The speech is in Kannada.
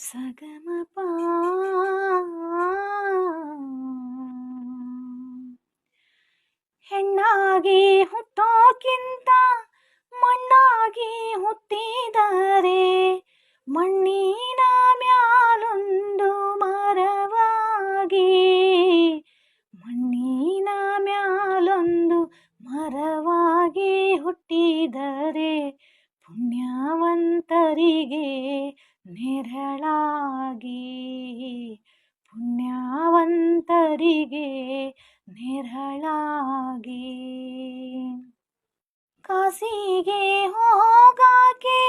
ಸಗಮಪ ಹೆಣ್ಣಾಗಿ ಹುಟ್ಟೋಕ್ಕಿಂತ ಮಣ್ಣಾಗಿ ಹುಟ್ಟಿದರೆ ಮಣ್ಣಿನ ಮ್ಯಾಲೊಂದು ಮರವಾಗಿ ಮಣ್ಣಿನ ಮ್ಯಾಲೊಂದು ಮರವಾಗಿ ಹುಟ್ಟಿದರೆ ಪುಣ್ಯವಂತರಿಗೆ ನೆರಳಾಗಿ ಪುಣ್ಯವಂತರಿಗೆ ನೆರಳಾಗಿ ಕಾಸಿಗೆ ಹೋಗಾಕೆ